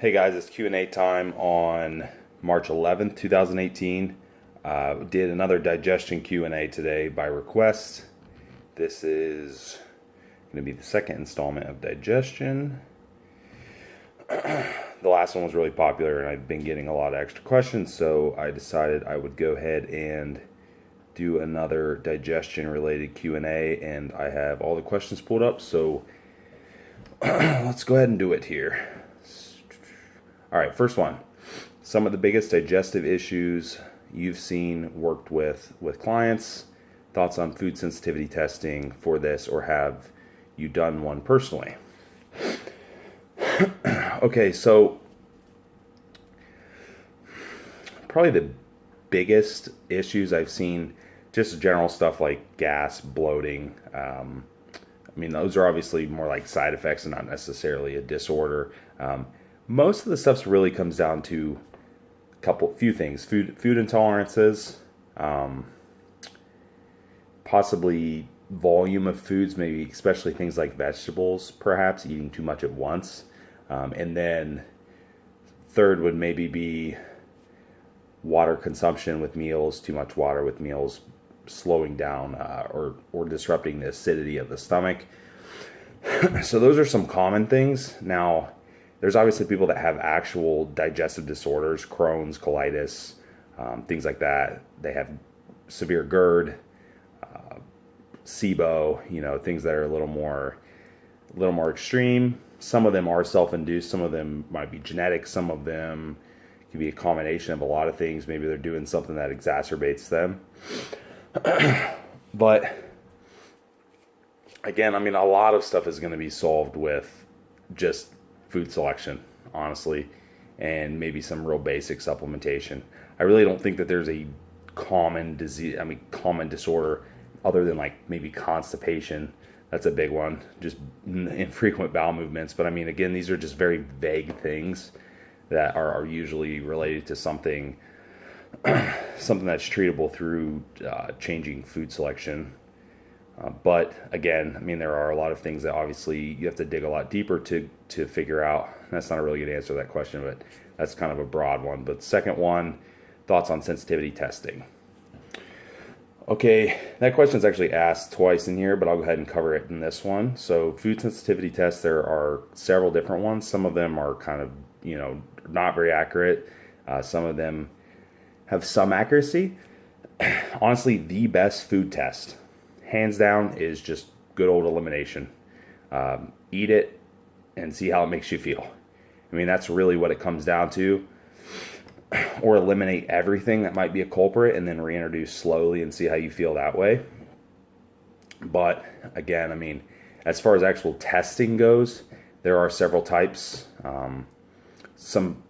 Hey guys, it's Q&A time on March 11th, 2018. Did another digestion Q&A today by request. This is going to be the second installment of digestion. The last one was really popular and I've been getting a lot of extra questions, so I decided I would go ahead and do another digestion related Q&A, and I have all the questions pulled up, so let's go ahead and do it here. All right, first one. Some of the biggest digestive issues you've seen worked with clients. Thoughts on food sensitivity testing for this, or have you done one personally? Okay, so probably the biggest issues I've seen, just general stuff like gas, bloating. Those are obviously more like side effects and not necessarily a disorder. Most of the stuff really comes down to few things: food intolerances, possibly volume of foods, maybe especially things like vegetables, perhaps eating too much at once, and then third would maybe be water consumption with meals, too much water with meals, slowing down or disrupting the acidity of the stomach. So those are some common things. Now, there's obviously people that have actual digestive disorders, Crohn's, colitis, things like that. They have severe GERD, SIBO, things that are a little more extreme. Some of them are self-induced. Some of them might be genetic. Some of them can be a combination of a lot of things. Maybe they're doing something that exacerbates them. But again, a lot of stuff is going to be solved with just food selection, honestly, and maybe some real basic supplementation. I really don't think that there's a common disorder other than like maybe constipation. That's a big one, just infrequent bowel movements. But again, these are just very vague things that are usually related to something that's treatable through changing food selection. But again, there are a lot of things that obviously you have to dig a lot deeper to figure out. That's not a really good answer to that question, but that's kind of a broad one. But the second one, thoughts on sensitivity testing. Okay, that question is actually asked twice in here, but I'll go ahead and cover it in this one. So food sensitivity tests, there are several different ones. Some of them are kind of, not very accurate. Some of them have some accuracy. Honestly, the best food test, hands down, is just good old elimination. Eat it and see how it makes you feel. That's really what it comes down to. Or eliminate everything that might be a culprit and then reintroduce slowly and see how you feel that way. But again, as far as actual testing goes, there are several types.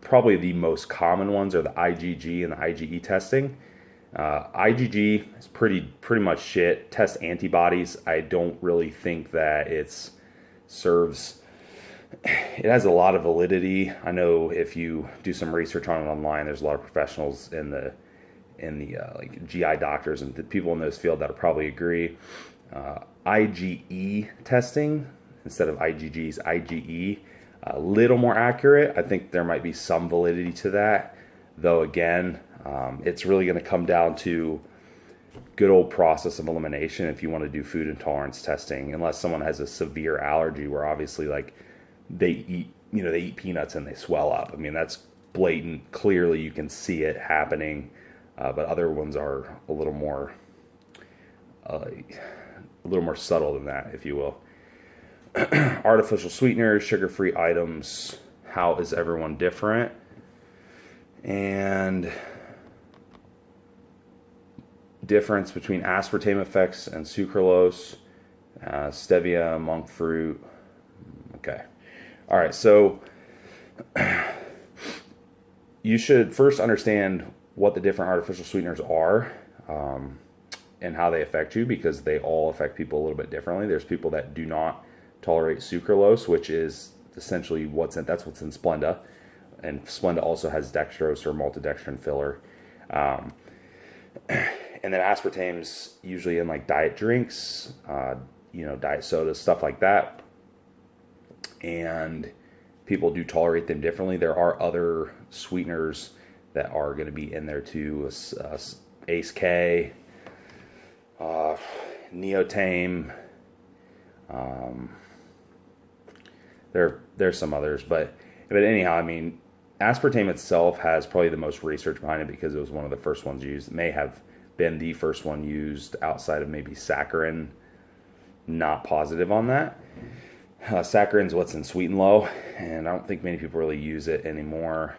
Probably the most common ones are the IgG and the IgE testing. IgG is pretty much shit. Test antibodies. I don't really think that it has a lot of validity. I know if you do some research on it online, there's a lot of professionals in the like GI doctors and the people in those fields that'll probably agree. IgE testing instead of IgG's IgE, a little more accurate. I think there might be some validity to that, though again, it's really going to come down to good old process of elimination if you want to do food intolerance testing, unless someone has a severe allergy where obviously like they eat peanuts and they swell up. That's blatant. Clearly you can see it happening, but other ones are a little more subtle than that, if you will. Artificial sweeteners, sugar-free items, how is everyone different? And difference between aspartame effects and sucralose, stevia, monk fruit. Okay. All right, so you should first understand what the different artificial sweeteners are, and how they affect you, because they all affect people a little bit differently. There's people that do not tolerate sucralose, which is essentially what's in Splenda, and Splenda also has dextrose or maltodextrin filler. And then aspartame's usually in like diet drinks, diet sodas, stuff like that. And people do tolerate them differently. There are other sweeteners that are going to be in there too. Ace K, Neotame. There's some others, but anyhow, I mean, aspartame itself has probably the most research behind it because it was one of the first ones used. It may have been the first one used outside of maybe saccharin. Not positive on that. Saccharin's what's in Sweet and Low, and I don't think many people really use it anymore,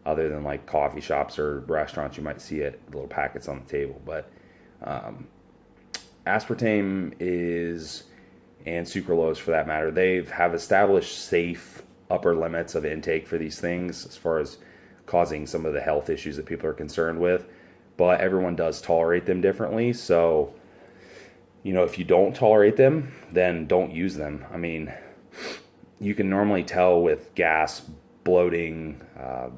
other than like coffee shops or restaurants. You might see it, little packets on the table. But aspartame is, and sucralose for that matter, they have established safe upper limits of intake for these things as far as causing some of the health issues that people are concerned with. But everyone does tolerate them differently. So, you know, if you don't tolerate them, then don't use them. I mean, you can normally tell with gas, bloating,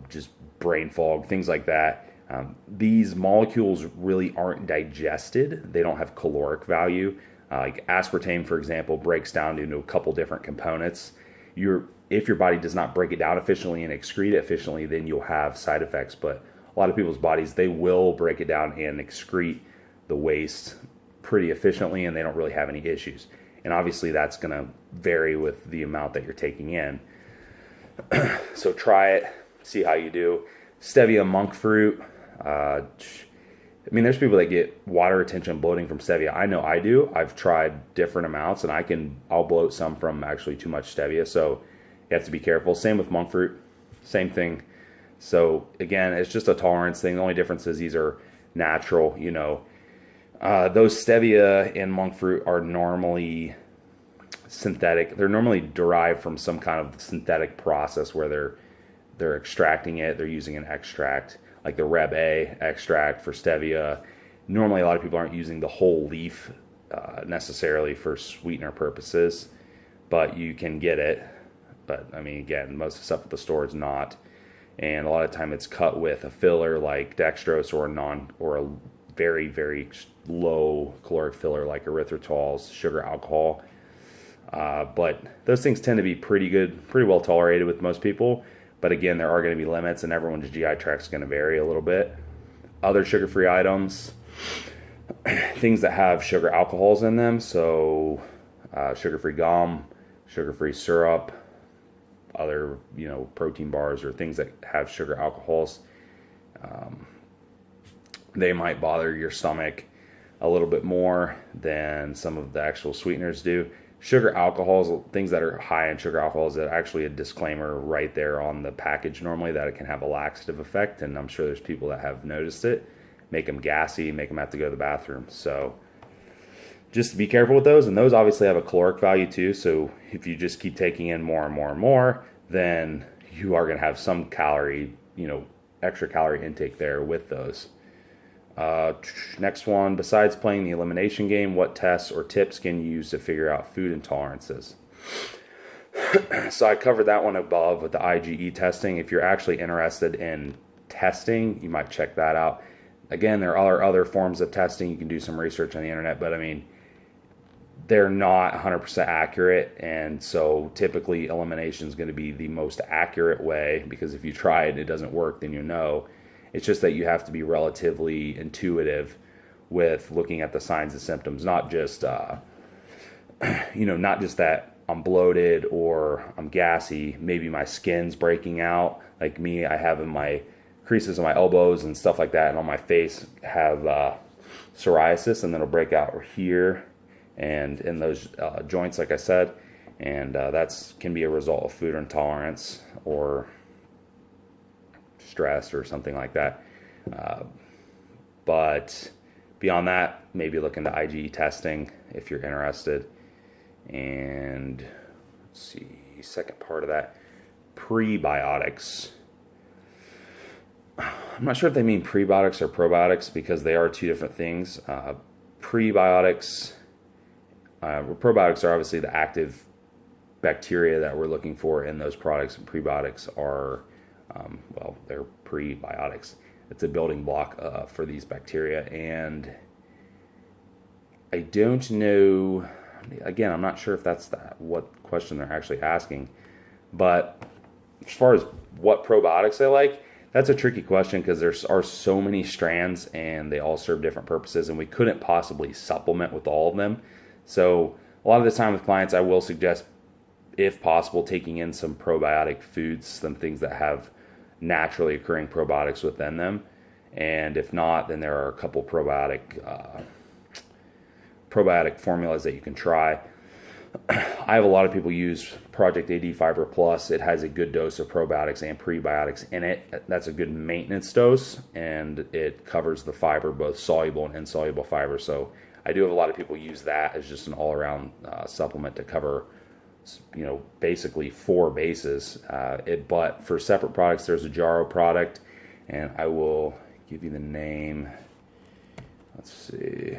just brain fog, things like that. These molecules really aren't digested. They don't have caloric value. Like aspartame, for example, breaks down into a couple different components. If your body does not break it down efficiently and excrete it efficiently, then you'll have side effects. But a lot of people's bodies, they will break it down and excrete the waste pretty efficiently, and they don't really have any issues. And obviously that's going to vary with the amount that you're taking in. So try it, see how you do. Stevia monk fruit. I mean, there's people that get water retention bloating from stevia. I know I do. I've tried different amounts, and I'll bloat some from actually too much stevia. So you have to be careful. Same with monk fruit, same thing. So again, it's just a tolerance thing. The only difference is these are natural, you know. Those stevia and monk fruit are normally synthetic. They're normally derived from some kind of synthetic process where they're extracting it. They're using an extract, like the Reb A extract for stevia. Normally, a lot of people aren't using the whole leaf necessarily for sweetener purposes, but you can get it. But I mean, again, most of the stuff at the store is not, and a lot of time it's cut with a filler like dextrose or a very, very low caloric filler like erythritol, sugar alcohol. But those things tend to be pretty good, pretty well tolerated with most people. But again, there are going to be limits, and everyone's GI tract is going to vary a little bit. Other sugar-free items, things that have sugar alcohols in them, so sugar-free gum, sugar-free syrup, other, you know, protein bars or things that have sugar alcohols. They might bother your stomach a little bit more than some of the actual sweeteners do. Sugar alcohols, things that are high in sugar alcohols, that actually a disclaimer right there on the package normally that it can have a laxative effect, and I'm sure there's people that have noticed it. Make them gassy, make them have to go to the bathroom. So just be careful with those, and those obviously have a caloric value too, so if you just keep taking in more and more and more, then you are going to have some calorie, you know, extra calorie intake there with those. Next one, besides playing the elimination game, what tests or tips can you use to figure out food intolerances? So I covered that one above with the IgE testing. If you're actually interested in testing, you might check that out. Again, there are other forms of testing. You can do some research on the internet, but I mean, they're not 100% accurate, and so typically elimination is going to be the most accurate way, because if you try it, it doesn't work, then you know. It's just that you have to be relatively intuitive with looking at the signs and symptoms, not just, not just that I'm bloated or I'm gassy. Maybe my skin's breaking out. Like me, I have in my creases on my elbows and stuff like that, and on my face have psoriasis, and then it'll break out here and in those joints, like I said, and that's can be a result of food intolerance or stress or something like that. But beyond that, maybe look into IgE testing if you're interested. And let's see, second part of that, prebiotics. I'm not sure if they mean prebiotics or probiotics, because they are two different things. Prebiotics, probiotics are obviously the active bacteria that we're looking for in those products, and prebiotics are they're prebiotics. It's a building block for these bacteria, and I don't know, again, I'm not sure if that's what question they're actually asking, but as far as what probiotics I like, that's a tricky question because there are so many strands and they all serve different purposes, and we couldn't possibly supplement with all of them. So a lot of the time with clients, I will suggest, if possible, taking in some probiotic foods, some things that have naturally occurring probiotics within them. And if not, then there are a couple probiotic formulas that you can try. I have a lot of people use Project AD Fiber Plus. It has a good dose of probiotics and prebiotics in it. That's a good maintenance dose, and it covers the fiber, both soluble and insoluble fiber. So I do have a lot of people use that as just an all-around supplement to cover, basically 4 bases. But for separate products, there's a Jarrow product, and I will give you the name. Let's see.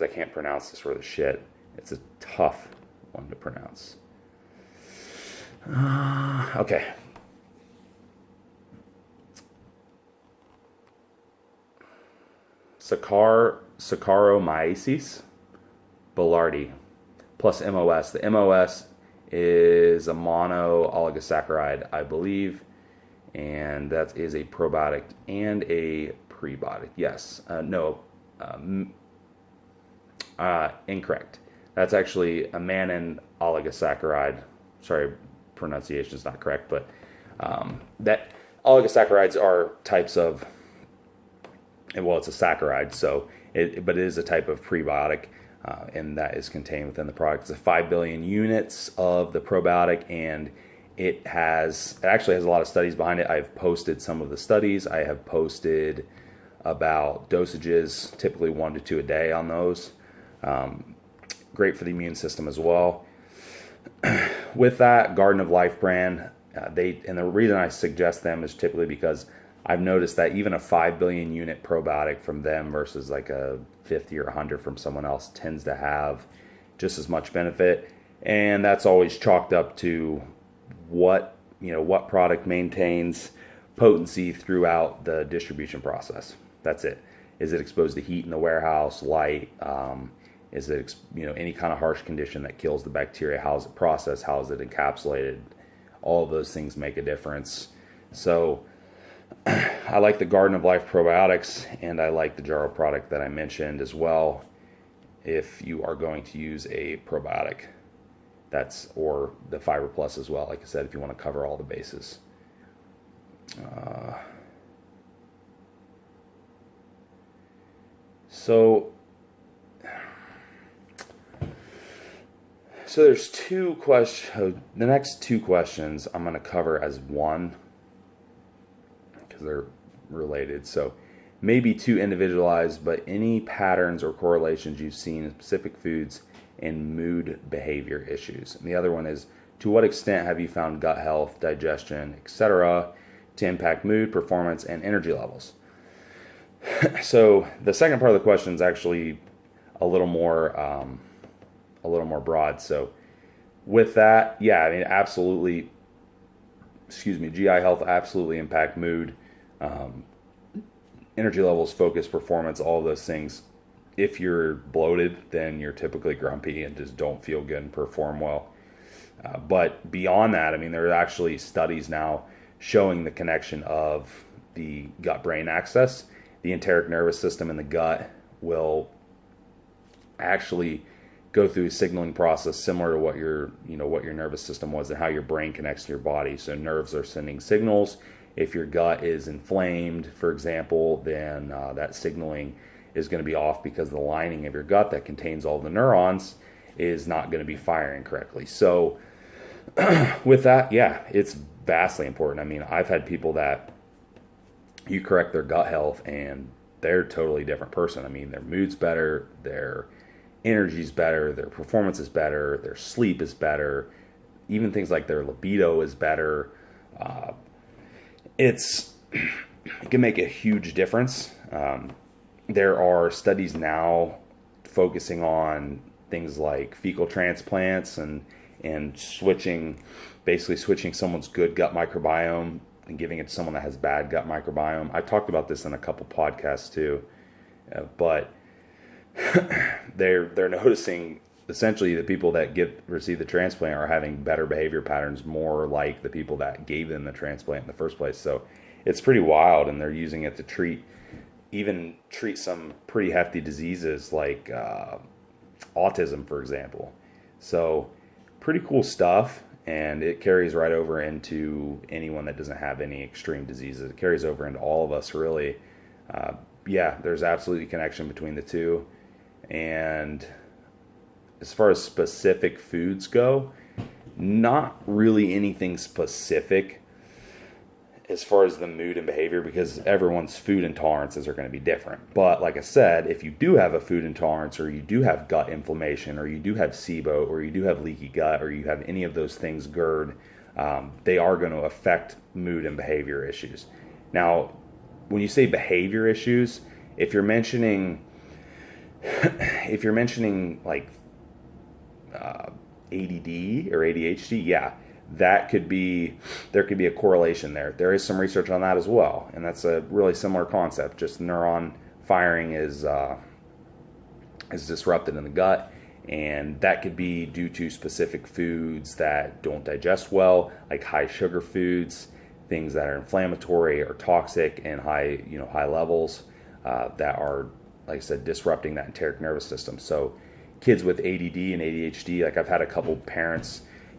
I can't pronounce this worth of shit. It's a tough one to pronounce. Okay. Saccharomyces boulardii plus MOS. The MOS is a mono oligosaccharide, I believe, and that is a probiotic and a prebiotic. Yes. Incorrect. That's actually a mannan oligosaccharide. Sorry, pronunciation is not correct, but that oligosaccharides are types of, well, it's a saccharide, but it is a type of prebiotic, and that is contained within the product. It's 5 billion units of the probiotic, and it actually has a lot of studies behind it. I've posted some of the studies. I have posted about dosages, typically 1 to 2 a day on those. Great for the immune system as well. With that, Garden of Life brand, and the reason I suggest them is typically because I've noticed that even a 5 billion unit probiotic from them versus like a 50 or 100 from someone else tends to have just as much benefit. And that's always chalked up to what product maintains potency throughout the distribution process. That's it. Is it exposed to heat in the warehouse, light? Is it any kind of harsh condition that kills the bacteria? How is it processed? How is it encapsulated? All of those things make a difference. So I like the Garden of Life probiotics, and I like the Jarrow product that I mentioned as well. If you are going to use a probiotic, or the Fiber Plus as well. Like I said, if you want to cover all the bases. So there's 2 questions. The next 2 questions I'm going to cover as one because they're related. So maybe too individualized, but any patterns or correlations you've seen in specific foods and mood behavior issues. And the other one is, to what extent have you found gut health, digestion, etc. to impact mood, performance, and energy levels? So the second part of the question is actually a little more broad. So with that, yeah, I mean, absolutely, GI health absolutely impact mood, energy levels, focus, performance, all of those things. If you're bloated, then you're typically grumpy and just don't feel good and perform well. But beyond that, I mean, there are actually studies now showing the connection of the gut-brain axis. The enteric nervous system in the gut will actually go through a signaling process similar to what your nervous system was and how your brain connects to your body. So nerves are sending signals. If your gut is inflamed, for example, then that signaling is going to be off because the lining of your gut that contains all the neurons is not going to be firing correctly. So with that, yeah, it's vastly important. I mean, I've had people that you correct their gut health and they're a totally different person. I mean, their mood's better, their energy's better, their performance is better, their sleep is better, even things like their libido is better. It can make a huge difference. There are studies now focusing on things like fecal transplants and basically switching someone's good gut microbiome and giving it to someone that has bad gut microbiome. I talked about this in a couple podcasts too, but they're noticing essentially the people that receive the transplant are having better behavior patterns, more like the people that gave them the transplant in the first place. So it's pretty wild, and they're using it to treat some pretty hefty diseases like autism, for example. So pretty cool stuff, and it carries right over into anyone that doesn't have any extreme diseases. It carries over into all of us, really. Yeah, there's absolutely a connection between the two. And as far as specific foods go, not really anything specific as far as the mood and behavior, because everyone's food intolerances are going to be different. But like I said, if you do have a food intolerance, or you do have gut inflammation, or you do have SIBO, or you do have leaky gut, or you have any of those things GERD, they are going to affect mood and behavior issues. Now, when you say behavior issues, if you're mentioning like ADD or ADHD, yeah, there could be a correlation there. There is some research on that as well, and that's a really similar concept. Just neuron firing is disrupted in the gut, and that could be due to specific foods that don't digest well, like high sugar foods, things that are inflammatory or toxic, and high levels that are, like I said, disrupting that enteric nervous system. So kids with ADD and ADHD, like I've had a couple people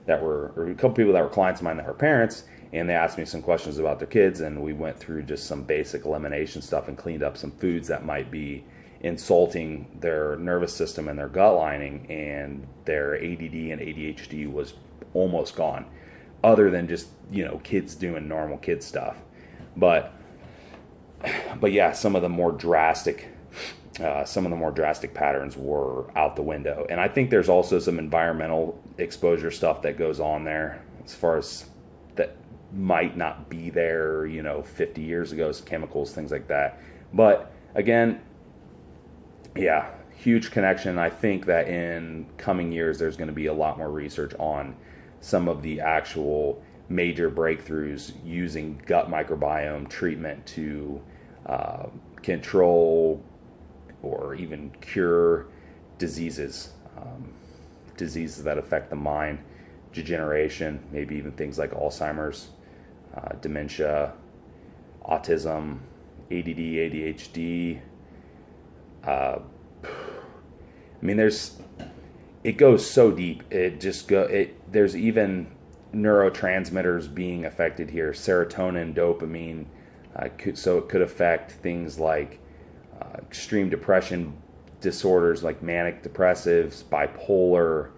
that were clients of mine that were parents, and they asked me some questions about their kids, and we went through just some basic elimination stuff and cleaned up some foods that might be insulting their nervous system and their gut lining, and their ADD and ADHD was almost gone, other than just, kids doing normal kid stuff. But yeah, some of the more drastic patterns were out the window. And I think there's also some environmental exposure stuff that goes on there, as far as that might not be there, 50 years ago, chemicals, things like that. But again, yeah, huge connection. I think that in coming years, there's going to be a lot more research on some of the actual major breakthroughs using gut microbiome treatment to control or even cure diseases that affect the mind, degeneration, maybe even things like Alzheimer's, dementia, autism, ADD, ADHD. It goes so deep. There's even neurotransmitters being affected here, serotonin, dopamine. So it could affect things like extreme depression disorders like manic depressives, bipolar,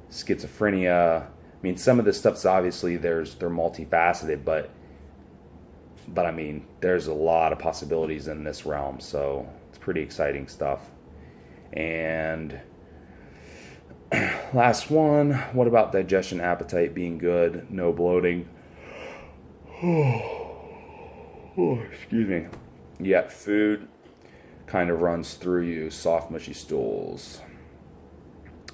schizophrenia. Some of this stuff's obviously they're multifaceted, but there's a lot of possibilities in this realm, so it's pretty exciting stuff. And last one, what about digestion, appetite being good, no bloating? Excuse me. Yeah, food kind of runs through you, soft, mushy stools,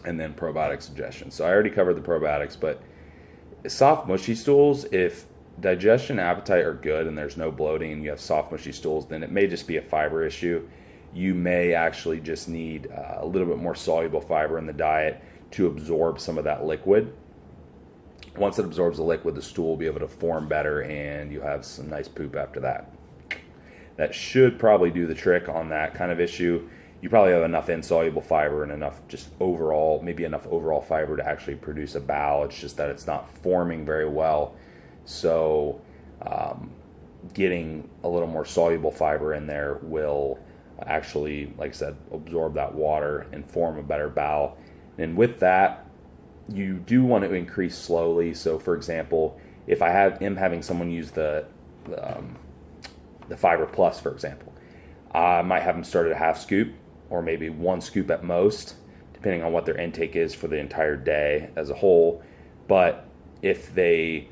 and then probiotic suggestion. So I already covered the probiotics, but soft, mushy stools, if digestion, appetite are good and there's no bloating and you have soft, mushy stools, then it may just be a fiber issue. You may actually just need a little bit more soluble fiber in the diet to absorb some of that liquid. Once it absorbs the liquid, the stool will be able to form better, and you have some nice poop after that. That should probably do the trick on that kind of issue. You probably have enough insoluble fiber and enough overall fiber to actually produce a bowel. It's just that it's not forming very well. So getting a little more soluble fiber in there will actually, like I said, absorb that water and form a better bowel. And with that, you do want to increase slowly. So for example, if I am having someone use the Fiber Plus, for example, I might have them start at a half scoop or maybe 1 scoop at most, depending on what their intake is for the entire day as a whole. But if they,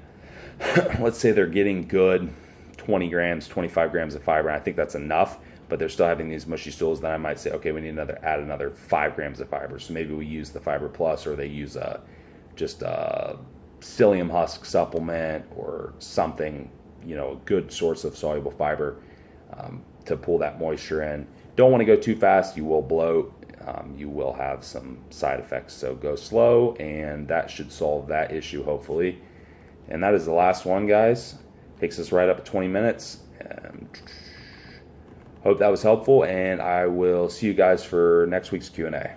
let's say they're getting good 20 grams, 25 grams of fiber, and I think that's enough, but they're still having these mushy stools, then I might say, okay, we need add another 5 grams of fiber. So maybe we use the Fiber Plus, or they use just a psyllium husk supplement or something, a good source of soluble fiber to pull that moisture in. Don't want to go too fast, you will bloat. you will have some side effects. So go slow, and that should solve that issue, hopefully. And that is the last one, guys. Takes us right up to 20 minutes. Hope that was helpful, and I will see you guys for next week's Q&A.